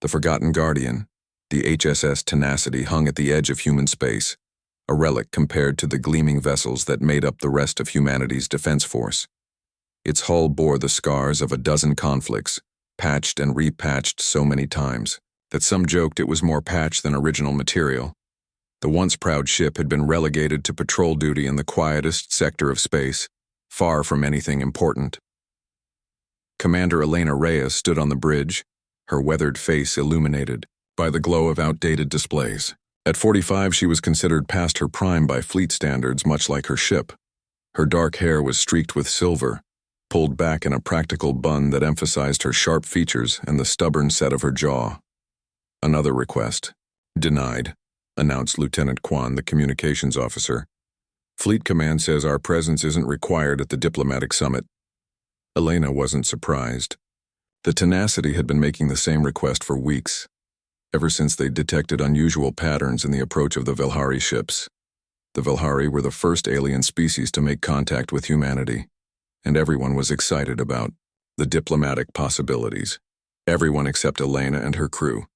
The Forgotten Guardian, the HSS Tenacity, hung at the edge of human space, a relic compared to the gleaming vessels that made up the rest of humanity's defense force. Its hull bore the scars of a dozen conflicts, patched and repatched so many times that some joked it was more patch than original material. The once proud ship had been relegated to patrol duty in the quietest sector of space, far from anything important. Commander Elena Reyes stood on the bridge, her weathered face illuminated by the glow of outdated displays. At 45, she was considered past her prime by fleet standards, much like her ship. Her dark hair was streaked with silver, pulled back in a practical bun that emphasized her sharp features and the stubborn set of her jaw. Another request. Denied, announced Lieutenant Kwan, the communications officer. Fleet Command says our presence isn't required at the diplomatic summit. Elena wasn't surprised. The Tenacity had been making the same request for weeks, ever since they detected unusual patterns in the approach of the Velhari ships. The Velhari were the first alien species to make contact with humanity, and everyone was excited about the diplomatic possibilities. Everyone except Elena and her crew.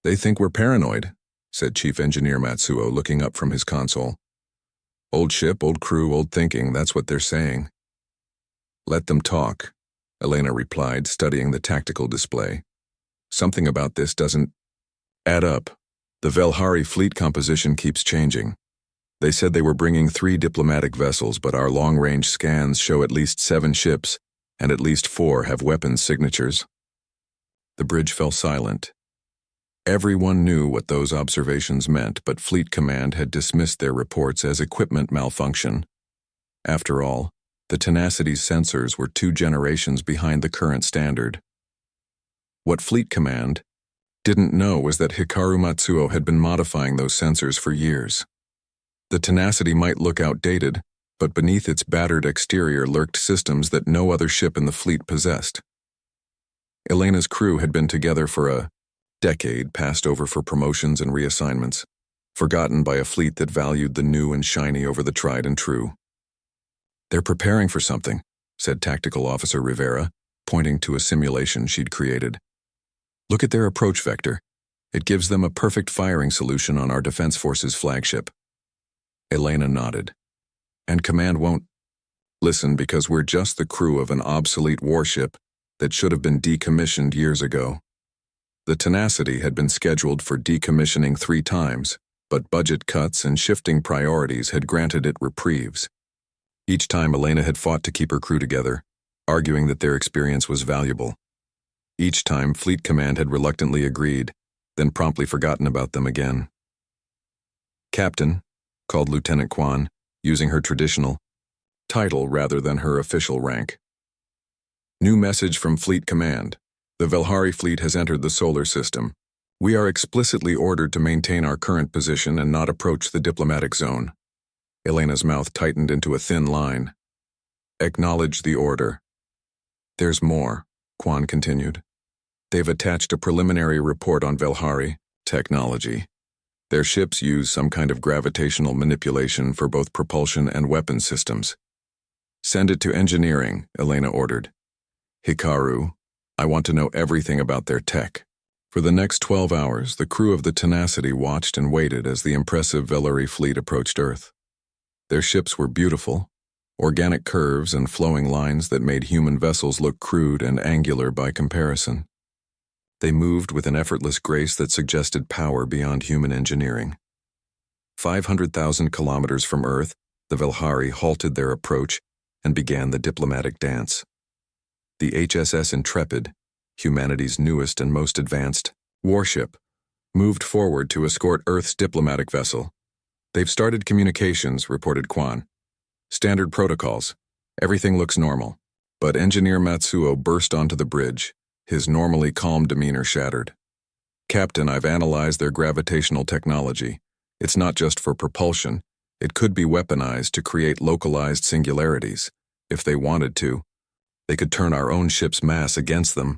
They think we're paranoid, said Chief Engineer Matsuo, looking up from his console. Old ship, old crew, old thinking, that's what they're saying. Let them talk, Elena replied, studying the tactical display. Something about this doesn't add up. The Velhari fleet composition keeps changing. They said they were bringing 3 diplomatic vessels, but our long-range scans show at least 7 ships, and at least 4 have weapons signatures. The bridge fell silent. Everyone knew what those observations meant, but Fleet Command had dismissed their reports as equipment malfunction. After all, the Tenacity's sensors were 2 generations behind the current standard. What Fleet Command didn't know was that Hikaru Matsuo had been modifying those sensors for years. The Tenacity might look outdated, but beneath its battered exterior lurked systems that no other ship in the fleet possessed. Elena's crew had been together for a decade, passed over for promotions and reassignments, forgotten by a fleet that valued the new and shiny over the tried and true. They're preparing for something, said Tactical Officer Rivera, pointing to a simulation she'd created. Look at their approach vector. It gives them a perfect firing solution on our defense force's flagship. Elena nodded. And Command won't listen because we're just the crew of an obsolete warship that should have been decommissioned years ago. The Tenacity had been scheduled for decommissioning 3 times, but budget cuts and shifting priorities had granted it reprieves. Each time Elena had fought to keep her crew together, arguing that their experience was valuable. Each time Fleet Command had reluctantly agreed, then promptly forgotten about them again. Captain, called Lieutenant Kwan, using her traditional title rather than her official rank. New message from Fleet Command. The Velhari fleet has entered the solar system. We are explicitly ordered to maintain our current position and not approach the diplomatic zone. Elena's mouth tightened into a thin line. Acknowledge the order. There's more, Kwan continued. They've attached a preliminary report on Velhari technology. Their ships use some kind of gravitational manipulation for both propulsion and weapon systems. Send it to engineering, Elena ordered. Hikaru, I want to know everything about their tech. For the next 12 hours, the crew of the Tenacity watched and waited as the impressive Velhari fleet approached Earth. Their ships were beautiful, organic curves and flowing lines that made human vessels look crude and angular by comparison. They moved with an effortless grace that suggested power beyond human engineering. 500,000 kilometers from Earth, the Velhari halted their approach and began the diplomatic dance. The HSS Intrepid, humanity's newest and most advanced warship, moved forward to escort Earth's diplomatic vessel. They've started communications, reported Kwan. Standard protocols. Everything looks normal. But Engineer Matsuo burst onto the bridge, his normally calm demeanor shattered. Captain, I've analyzed their gravitational technology. It's not just for propulsion. It could be weaponized to create localized singularities. If they wanted to, they could turn our own ship's mass against them.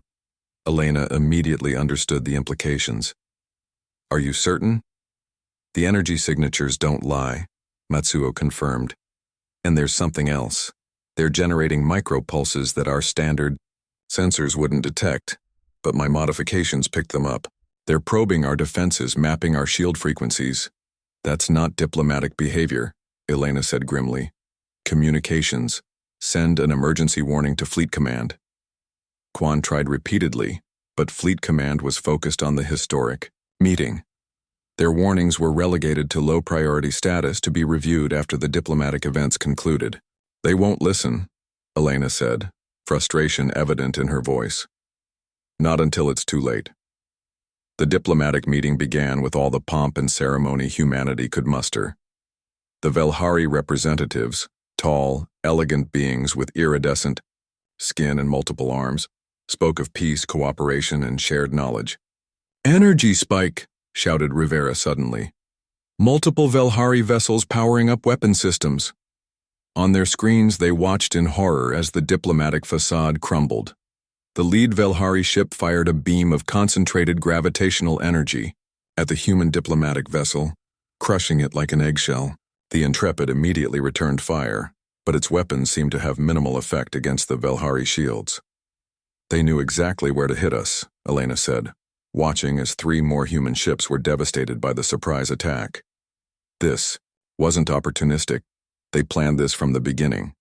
Elena immediately understood the implications. Are you certain? The energy signatures don't lie, Matsuo confirmed. And there's something else. They're generating micropulses that our standard sensors wouldn't detect. but my modifications picked them up. They're probing our defenses, mapping our shield frequencies. That's not diplomatic behavior, Elena said grimly. Communications. Send an emergency warning to Fleet Command. Quan tried repeatedly, but Fleet Command was focused on the historic meeting. Their warnings were relegated to low-priority status to be reviewed after the diplomatic events concluded. They won't listen, Elena said, frustration evident in her voice. Not until it's too late. The diplomatic meeting began with all the pomp and ceremony humanity could muster. The Velhari representatives, tall, elegant beings with iridescent skin and multiple arms, spoke of peace, cooperation, and shared knowledge. "Energy spike!" shouted Rivera suddenly. "Multiple Velhari vessels powering up weapon systems." On their screens they watched in horror as the diplomatic facade crumbled. The lead Velhari ship fired a beam of concentrated gravitational energy at the human diplomatic vessel, crushing it like an eggshell. The Intrepid immediately returned fire, but its weapons seemed to have minimal effect against the Velhari shields. "They knew exactly where to hit us," Elena said, watching as 3 more human ships were devastated by the surprise attack. This wasn't opportunistic. They planned this from the beginning.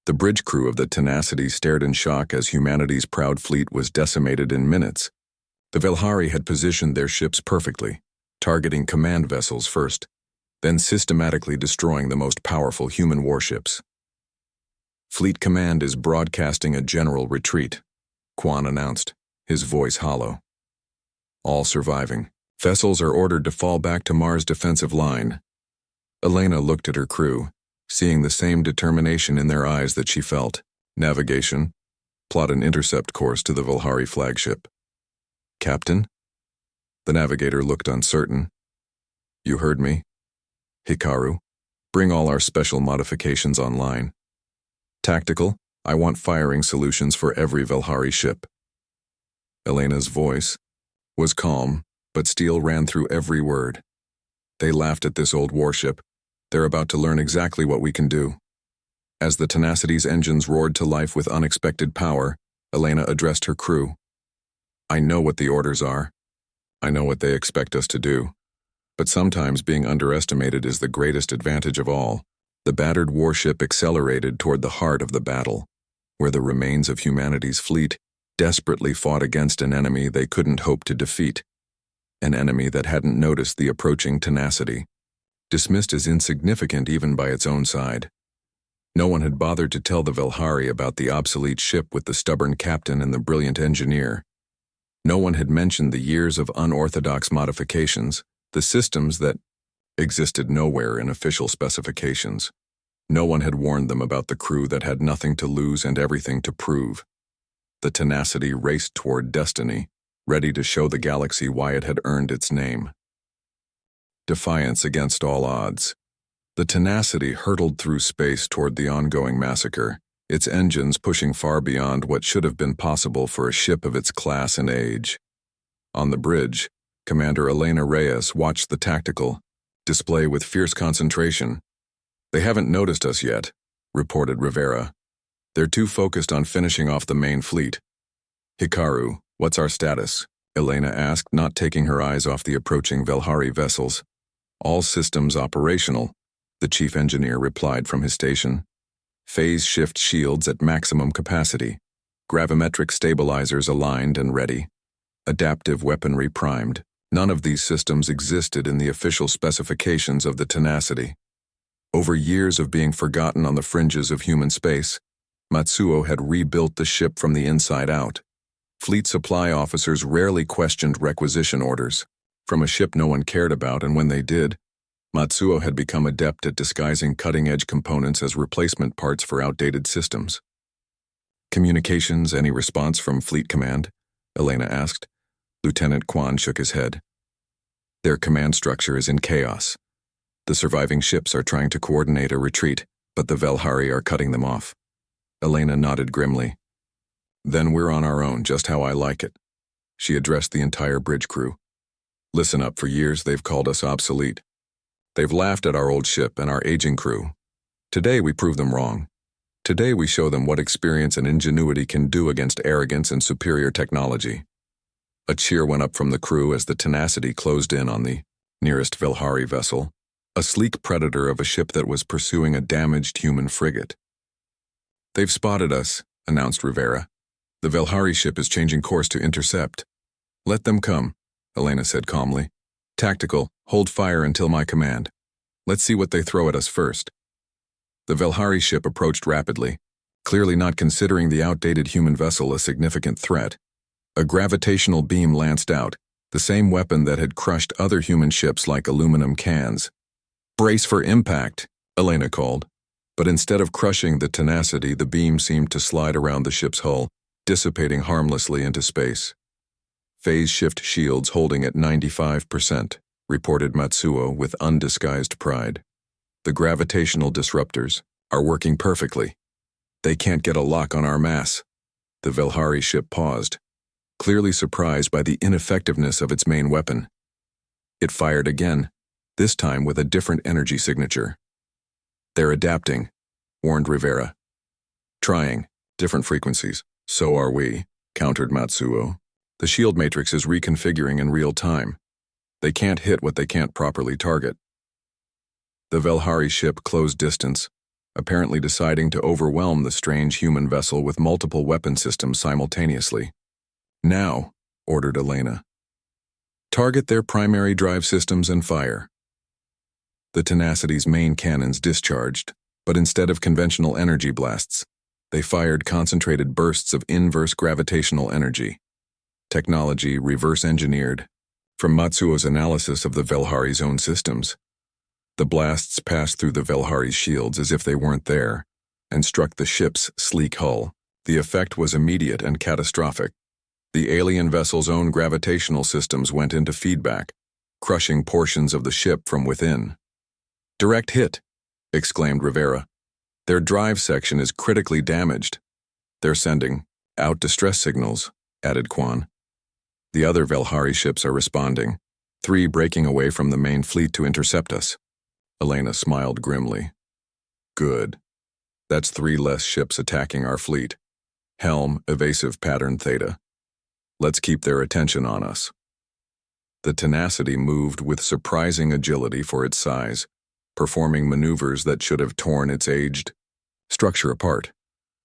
The bridge crew of the Tenacity stared in shock as humanity's proud fleet was decimated in minutes. The Velhari had positioned their ships perfectly, targeting command vessels first, then systematically destroying the most powerful human warships. "Fleet Command is broadcasting a general retreat," Quan announced, his voice hollow. "All surviving vessels are ordered to fall back to Mars' defensive line." Elena looked at her crew, seeing the same determination in their eyes that she felt. "Navigation. Plot an intercept course to the Velhari flagship." "Captain?" The navigator looked uncertain. "You heard me. Hikaru, bring all our special modifications online. Tactical, I want firing solutions for every Velhari ship." Elena's voice was calm, but steel ran through every word. "They laughed at this old warship. They're about to learn exactly what we can do." As the Tenacity's engines roared to life with unexpected power, Elena addressed her crew. "I know what the orders are. I know what they expect us to do. But sometimes being underestimated is the greatest advantage of all." The battered warship accelerated toward the heart of the battle, where the remains of humanity's fleet desperately fought against an enemy they couldn't hope to defeat, an enemy that hadn't noticed the approaching Tenacity, dismissed as insignificant even by its own side. No one had bothered to tell the Velhari about the obsolete ship with the stubborn captain and the brilliant engineer. No one had mentioned the years of unorthodox modifications, the systems that existed nowhere in official specifications. No one had warned them about the crew that had nothing to lose and everything to prove. The Tenacity raced toward destiny, ready to show the galaxy why it had earned its name. Defiance against all odds. The Tenacity hurtled through space toward the ongoing massacre, its engines pushing far beyond what should have been possible for a ship of its class and age. On the bridge, Commander Elena Reyes watched the tactical display with fierce concentration. "They haven't noticed us yet," reported Rivera. "They're too focused on finishing off the main fleet." "Hikaru, what's our status?" Elena asked, not taking her eyes off the approaching Velhari vessels. "All systems operational," the chief engineer replied from his station. "Phase shift shields at maximum capacity. Gravimetric stabilizers aligned and ready. Adaptive weaponry primed." None of these systems existed in the official specifications of the Tenacity. Over years of being forgotten on the fringes of human space, Matsuo had rebuilt the ship from the inside out. Fleet supply officers rarely questioned requisition orders from a ship no one cared about, and when they did, Matsuo had become adept at disguising cutting-edge components as replacement parts for outdated systems. "Communications, any response from Fleet Command?" Elena asked. Lieutenant Quan shook his head. "Their command structure is in chaos. The surviving ships are trying to coordinate a retreat, but the Velhari are cutting them off." Elena nodded grimly. "Then we're on our own, just how I like it." She addressed the entire bridge crew. "Listen up, for years they've called us obsolete. They've laughed at our old ship and our aging crew. Today we prove them wrong. Today we show them what experience and ingenuity can do against arrogance and superior technology. A cheer went up from the crew as the Tenacity closed in on the nearest Velhari vessel, a sleek predator of a ship that was pursuing a damaged human frigate. "They've spotted us," announced Rivera. "The Velhari ship is changing course to intercept." "Let them come," Elena said calmly. "Tactical, hold fire until my command. Let's see what they throw at us first." The Velhari ship approached rapidly, clearly not considering the outdated human vessel a significant threat. A gravitational beam lanced out, the same weapon that had crushed other human ships like aluminum cans. "Brace for impact," Elena called. But instead of crushing the Tenacity, the beam seemed to slide around the ship's hull, dissipating harmlessly into space. "Phase shift shields holding at 95%, reported Matsuo with undisguised pride. "The gravitational disruptors are working perfectly. They can't get a lock on our mass." The Velhari ship paused, clearly surprised by the ineffectiveness of its main weapon. It fired again, this time with a different energy signature. "They're adapting," warned Rivera. "Trying, different frequencies." "So are we," countered Matsuo. "The shield matrix is reconfiguring in real time. They can't hit what they can't properly target." The Velhari ship closed distance, apparently deciding to overwhelm the strange human vessel with multiple weapon systems simultaneously. "Now," ordered Elena. "Target their primary drive systems and fire." The Tenacity's main cannons discharged, but instead of conventional energy blasts, they fired concentrated bursts of inverse gravitational energy. Technology reverse-engineered. From Matsuo's analysis of the Velhari's own systems, the blasts passed through the Velhari's shields as if they weren't there, and struck the ship's sleek hull. The effect was immediate and catastrophic. The alien vessel's own gravitational systems went into feedback, crushing portions of the ship from within. "Direct hit," exclaimed Rivera. "Their drive section is critically damaged." "They're sending out distress signals," added Quan. "The other Velhari ships are responding, 3 breaking away from the main fleet to intercept us." Elena smiled grimly. "Good. That's 3 less ships attacking our fleet. Helm, evasive pattern Theta. Let's keep their attention on us." The Tenacity moved with surprising agility for its size, performing maneuvers that should have torn its aged structure apart.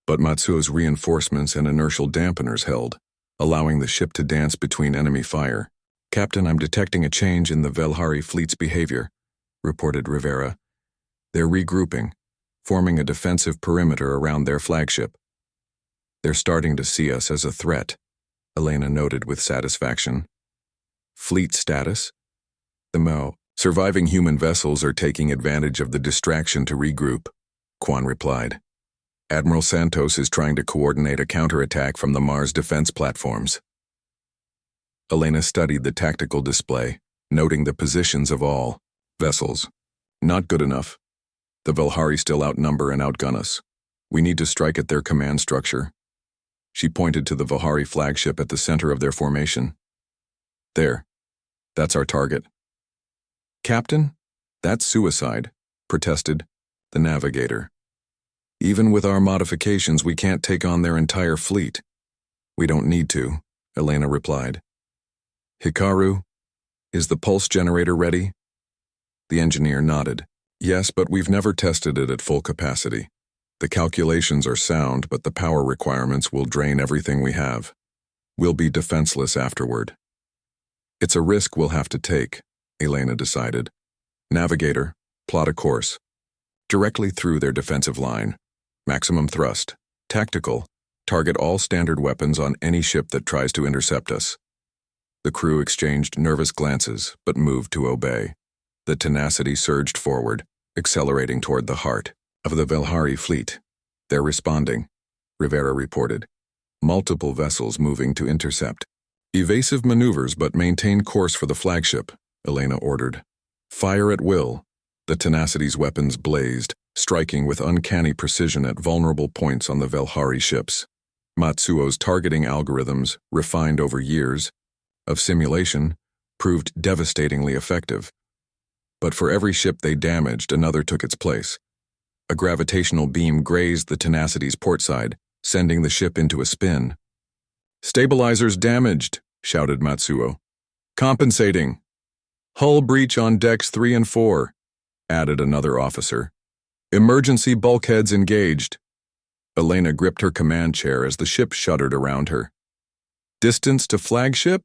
But Matsuo's reinforcements and inertial dampeners held, allowing the ship to dance between enemy fire. "Captain, I'm detecting a change in the Velhari fleet's behavior," reported Rivera. "They're regrouping, forming a defensive perimeter around their flagship." "They're starting to see us as a threat," Elena noted with satisfaction. "Fleet status?" Surviving human vessels are taking advantage of the distraction to regroup," Quan replied. "Admiral Santos is trying to coordinate a counterattack from the Mars defense platforms." Elena studied the tactical display, noting the positions of all vessels. "Not good enough. The Velhari still outnumber and outgun us. We need to strike at their command structure." She pointed to the Velhari flagship at the center of their formation. "There. That's our target." "Captain, that's suicide," protested the navigator. "Even with our modifications, we can't take on their entire fleet." "We don't need to," Elena replied. "Hikaru, is the pulse generator ready?" The engineer nodded. "Yes, but we've never tested it at full capacity. The calculations are sound, but the power requirements will drain everything we have. We'll be defenseless afterward." "It's a risk we'll have to take," Elena decided. "Navigator, plot a course. Directly through their defensive line. Maximum thrust. Tactical, target all standard weapons on any ship that tries to intercept us." The crew exchanged nervous glances, but moved to obey. The Tenacity surged forward, accelerating toward the heart of the Velhari fleet. "They're responding," Rivera reported. "Multiple vessels moving to intercept." "Evasive maneuvers, but maintain course for the flagship," Elena ordered. "Fire at will." The Tenacity's weapons blazed, striking with uncanny precision at vulnerable points on the Velhari ships. Matsuo's targeting algorithms, refined over years of simulation, proved devastatingly effective. But for every ship they damaged, another took its place. A gravitational beam grazed the Tenacity's port side, sending the ship into a spin. "Stabilizers damaged," shouted Matsuo. Compensating. Hull breach on decks 3 and 4, added another officer. Emergency bulkheads engaged. Elena gripped her command chair as the ship shuddered around her. Distance to flagship?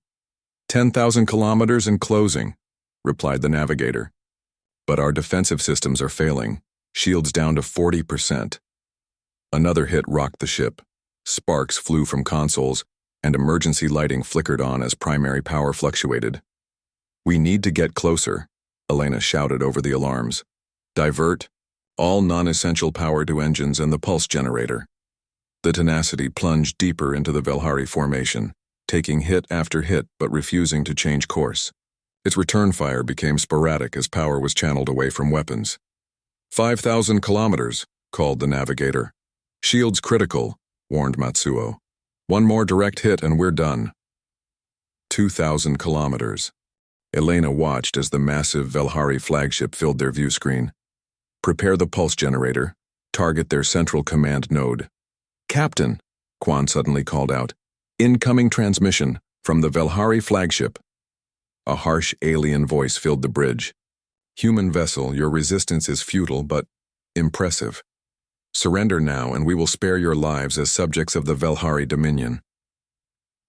10,000 kilometers and closing, replied the navigator. But our defensive systems are failing, shields down to 40%. Another hit rocked the ship. Sparks flew from consoles, and emergency lighting flickered on as primary power fluctuated. We need to get closer, Elena shouted over the alarms. Divert all non-essential power to engines and the pulse generator. The Tenacity plunged deeper into the Velhari formation, taking hit after hit but refusing to change course. Its return fire became sporadic as power was channeled away from weapons. 5,000 kilometers, called the navigator. Shields critical, warned Matsuo. One more direct hit and we're done. 2,000 kilometers. Elena watched as the massive Velhari flagship filled their view screen. Prepare the pulse generator. Target their central command node. Captain, Quan suddenly called out. Incoming transmission from the Velhari flagship. A harsh alien voice filled the bridge. Human vessel, your resistance is futile but impressive. Surrender now and we will spare your lives as subjects of the Velhari Dominion.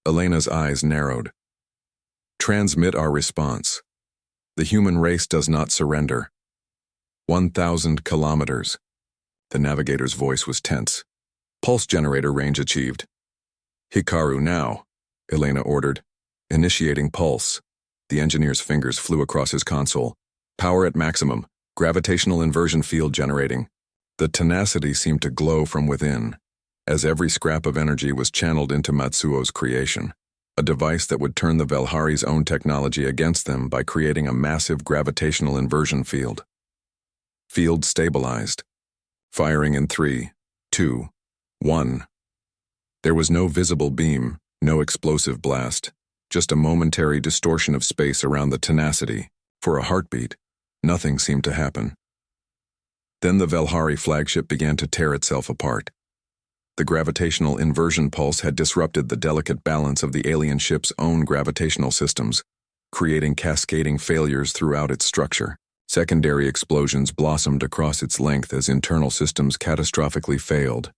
Elena's eyes narrowed. Transmit our response. The human race does not surrender. 1,000 kilometers. The navigator's voice was tense. Pulse generator range achieved. Hikaru now, Elena ordered. Initiating pulse. The engineer's fingers flew across his console. Power at maximum. Gravitational inversion field generating. The Tenacity seemed to glow from within, as every scrap of energy was channeled into Matsuo's creation, a device that would turn the Velhari's own technology against them by creating a massive gravitational inversion field. Field stabilized. Firing in 3, 2, 1. There was no visible beam, no explosive blast, just a momentary distortion of space around the Tenacity. For a heartbeat, nothing seemed to happen. Then the Velhari flagship began to tear itself apart. The gravitational inversion pulse had disrupted the delicate balance of the alien ship's own gravitational systems, creating cascading failures throughout its structure. Secondary explosions blossomed across its length as internal systems catastrophically failed.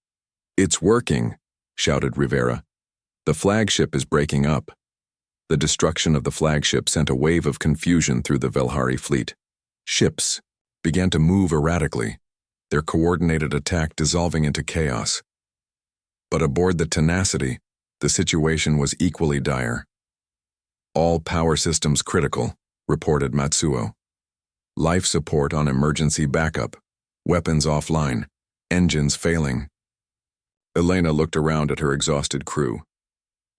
It's working, shouted Rivera. The flagship is breaking up. The destruction of the flagship sent a wave of confusion through the Velhari fleet. Ships began to move erratically, their coordinated attack dissolving into chaos. But aboard the Tenacity, the situation was equally dire. All power systems critical, reported Matsuo. Life support on emergency backup, weapons offline, engines failing. Elena looked around at her exhausted crew.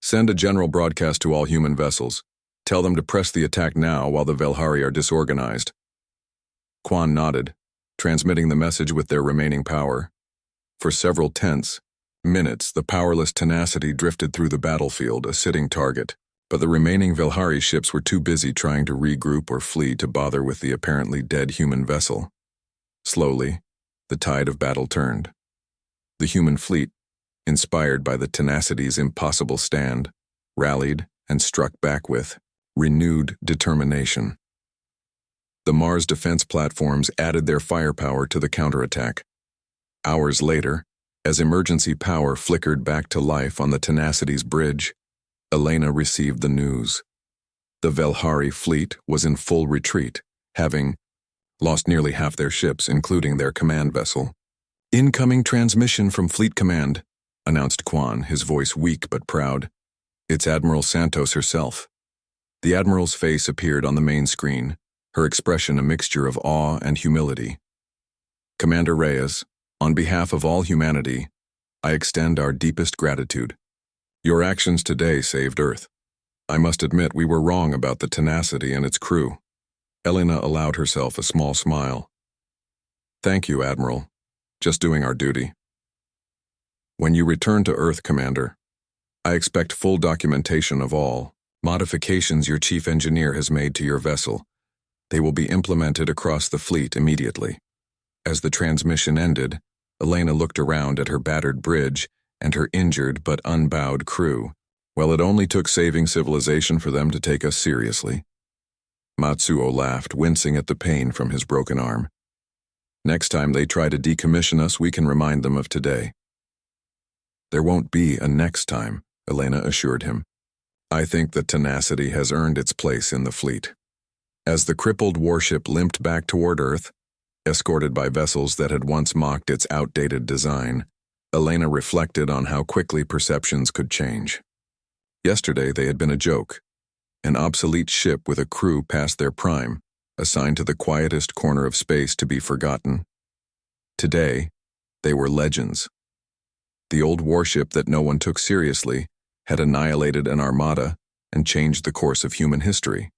Send a general broadcast to all human vessels. Tell them to press the attack now while the Velhari are disorganized. Quan nodded, transmitting the message with their remaining power. For several tense minutes, the powerless Tenacity drifted through the battlefield, a sitting target, but the remaining Velhari ships were too busy trying to regroup or flee to bother with the apparently dead human vessel. Slowly, the tide of battle turned. The human fleet, inspired by the Tenacity's impossible stand, rallied and struck back with renewed determination. The Mars defense platforms added their firepower to the counterattack. Hours later, as emergency power flickered back to life on the Tenacity's bridge, Elena received the news. The Velhari fleet was in full retreat, having lost nearly half their ships, including their command vessel. Incoming transmission from Fleet Command, announced Quan, his voice weak but proud. It's Admiral Santos herself. The Admiral's face appeared on the main screen, her expression a mixture of awe and humility. Commander Reyes, on behalf of all humanity, I extend our deepest gratitude. Your actions today saved Earth. I must admit we were wrong about the Tenacity and its crew. Elena allowed herself a small smile. Thank you, Admiral. Just doing our duty. When you return to Earth, Commander, I expect full documentation of all modifications your chief engineer has made to your vessel. They will be implemented across the fleet immediately. As the transmission ended, Elena looked around at her battered bridge and her injured but unbowed crew. Well, it only took saving civilization for them to take us seriously. Matsuo laughed, wincing at the pain from his broken arm. Next time they try to decommission us, we can remind them of today. There won't be a next time, Elena assured him. I think that tenacity has earned its place in the fleet. As the crippled warship limped back toward Earth, escorted by vessels that had once mocked its outdated design, Elena reflected on how quickly perceptions could change. Yesterday they had been a joke, an obsolete ship with a crew past their prime, assigned to the quietest corner of space to be forgotten. Today, they were legends. The old warship that no one took seriously had annihilated an armada and changed the course of human history.